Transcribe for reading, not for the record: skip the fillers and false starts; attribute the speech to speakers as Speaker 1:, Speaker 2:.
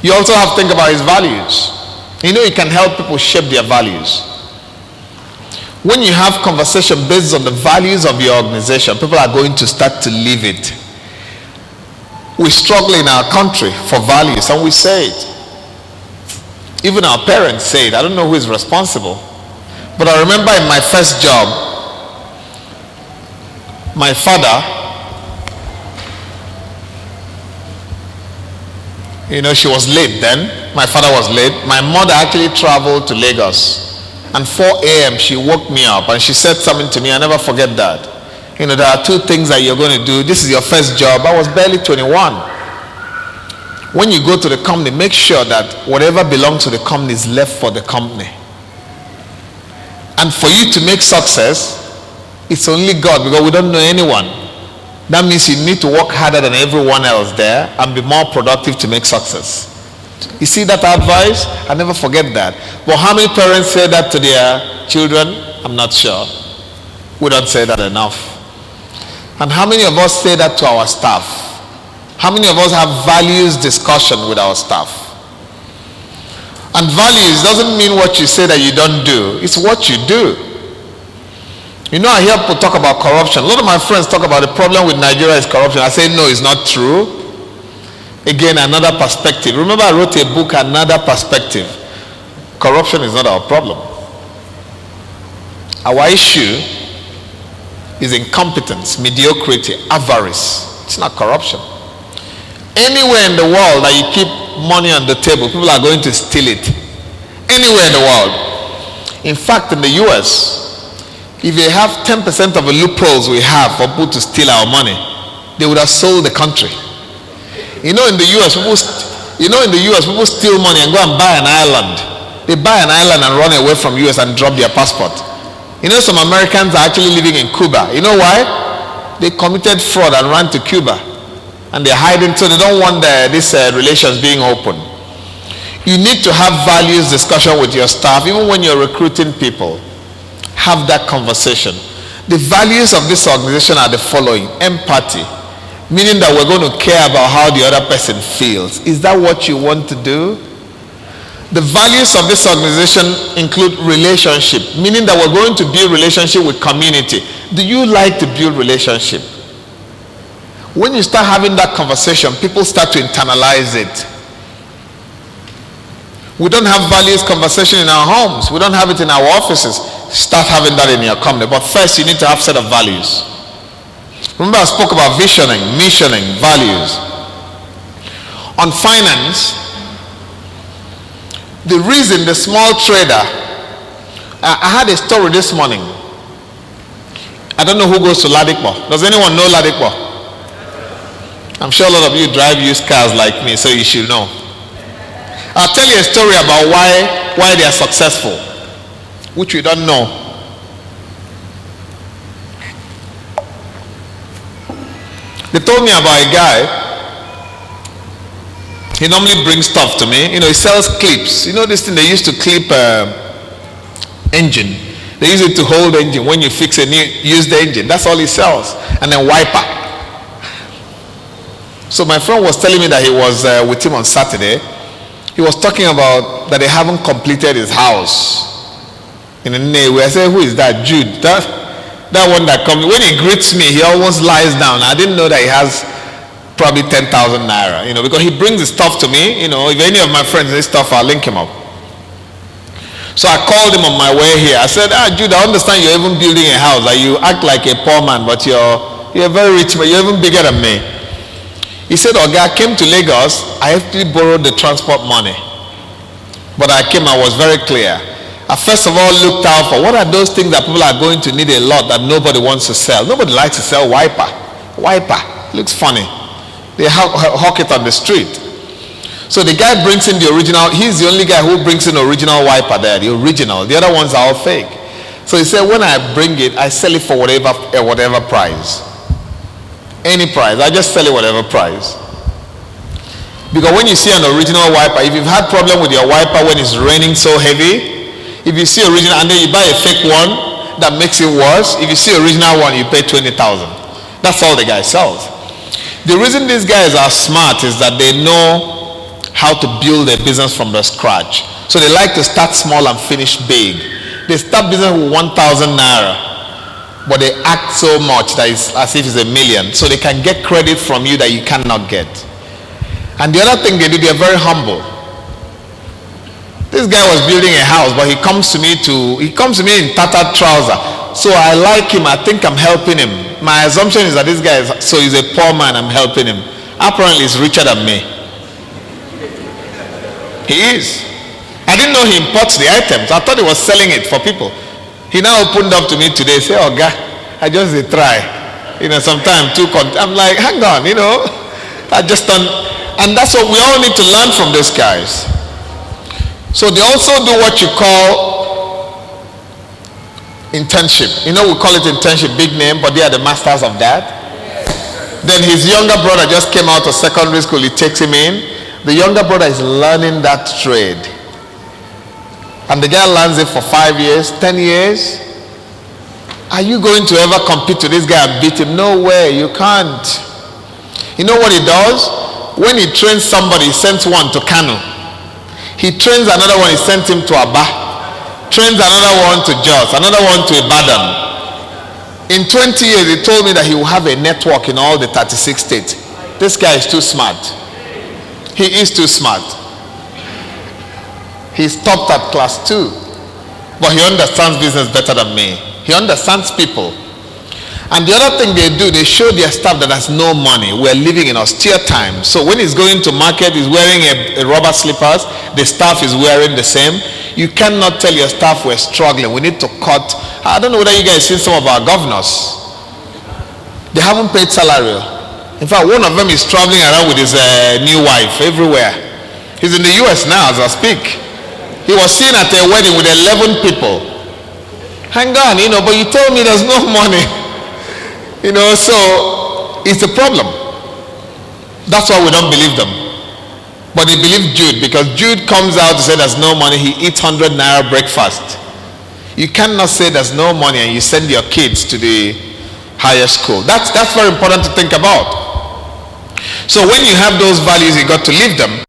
Speaker 1: You also have to think about his values. You know, you can help people shape their values. When you have conversation based on the values of your organization, people are going to start to live it. We struggle in our country for values, and we say it. Even our parents say it. I don't know who is responsible. But I remember in my first job, my father, she was late then. My father was late. My mother actually traveled to Lagos. And 4 a.m. she woke me up and she said something to me. I never forget that. There are 2 things that you're going to do. This is your first job. I was barely 21. When you go to the company, make sure that whatever belongs to the company is left for the company. And for you to make success, it's only God, because we don't know anyone. That means you need to work harder than everyone else there and be more productive to make success. You see that advice? I never forget that. But how many parents say that to their children? I'm not sure. We don't say that enough. And how many of us say that to our staff? How many of us have values discussion with our staff? And values doesn't mean what you say that you don't do. It's what you do. I hear people talk about corruption. A lot of my friends talk about the problem with Nigeria is corruption. I say, no, it's not true. Again, another perspective. Remember, I wrote a book, Another Perspective. Corruption is not our problem. Our issue is incompetence, mediocrity, avarice. It's not corruption. Anywhere in the world that you keep money on the table, people are going to steal it. Anywhere in the world. In fact, in the US, if they have 10% of the loopholes we have for people to steal our money, they would have sold the country. In the US, people steal money and go and buy an island. They buy an island and run away from US and drop their passport. Some Americans are actually living in Cuba. You know why? They committed fraud and ran to Cuba. And they're hiding, so they don't want these relations being open. You need to have values discussion with your staff, even when you're recruiting people. Have that conversation. The values of this organization are the following: empathy, meaning that we're going to care about how the other person feels. Is that what you want to do? The values of this organization include relationship, meaning that we're going to build relationship with community. Do you like to build relationship? When you start having that conversation, people start to internalize it. We don't have values conversation in our homes. We don't have it in our offices. Start having that in your company. But first, you need to have a set of values. Remember, I spoke about visioning, missioning, values. On finance, the reason the small trader, I had a story this morning. I don't know who goes to Ladikpo. Does anyone know Ladikpo? I'm sure a lot of you drive used cars like me, so you should know. I'll tell you a story about why they are successful, which we don't know. They told me about a guy. He normally brings stuff to me. He sells clips. This thing they used to clip engine. They use it to hold the engine when you fix a new used engine. That's all he sells. And then wiper. So my friend was telling me that he was with him on Saturday. He was talking about that they haven't completed his house. In a way, I said, who is that? Jude. That one that comes. When he greets me, he almost lies down. I didn't know that he has probably 10,000 naira. Because he brings the stuff to me. If any of my friends need stuff, I'll link him up. So I called him on my way here. I said, Jude, I understand you're even building a house. Like you act like a poor man, but you're very rich, but you're even bigger than me. He said, I came to Lagos. I actually borrowed the transport money. But I was very clear. I first of all looked out for what are those things that people are going to need a lot that nobody wants to sell. Nobody likes to sell wiper. Wiper. Looks funny. They hawk it on the street. So the guy brings in the original. He's the only guy who brings in original wiper there. The original. The other ones are all fake. So he said, when I bring it, I sell it for whatever price. Any price. I just sell it whatever price. Because when you see an original wiper, if you've had problem with your wiper when it's raining so heavy, if you see original and then you buy a fake one, that makes it worse. If you see original one, you pay 20,000. That's all the guy sells. The reason these guys are smart is that they know how to build a business from the scratch. So they like to start small and finish big. They start business with 1,000 naira, but they act so much that it's as if it's a million. So they can get credit from you that you cannot get. And the other thing they do, they're very humble. This guy was building a house, but he comes to me in tattered trouser. So I like him. I think I'm helping him. My assumption is that this guy he's a poor man. I'm helping him. Apparently, he's richer than me. He is. I didn't know he imports the items. I thought he was selling it for people. He now opened up to me today. Say, "Oh, God, I just try. Sometimes too. I'm like, hang on. I just don't." And that's what we all need to learn from these guys. So they also do what you call internship. We call it internship, big name, but they are the masters of that. Then his younger brother just came out of secondary school. He takes him in. The younger brother is learning that trade. And the guy learns it for 5 years, 10 years. Are you going to ever compete with this guy and beat him? No way, you can't. You know what he does? When he trains somebody, he sends one to Kano. He trains another one, he sent him to Aba. Trains another one to Jos, another one to Ibadan. In 20 years, he told me that he will have a network in all the 36 states. This guy is too smart. He is too smart. He stopped at class 2. But he understands business better than me. He understands people. And the other thing they do, they show their staff that has no money. We're living in austere times. So when he's going to market, he's wearing a rubber slippers. The staff is wearing the same. You cannot tell your staff we're struggling. We need to cut. I don't know whether you guys seen some of our governors. They haven't paid salary. In fact, one of them is traveling around with his new wife everywhere. He's in the US now as I speak. He was seen at a wedding with 11 people. Hang on, but you told me there's no money. So it's a problem. That's why we don't believe them. But they believe Jude, because Jude comes out to say there's no money. He eats 100 naira breakfast. You cannot say there's no money and you send your kids to the higher school. That's very important to think about. So when you have those values, you got to live them.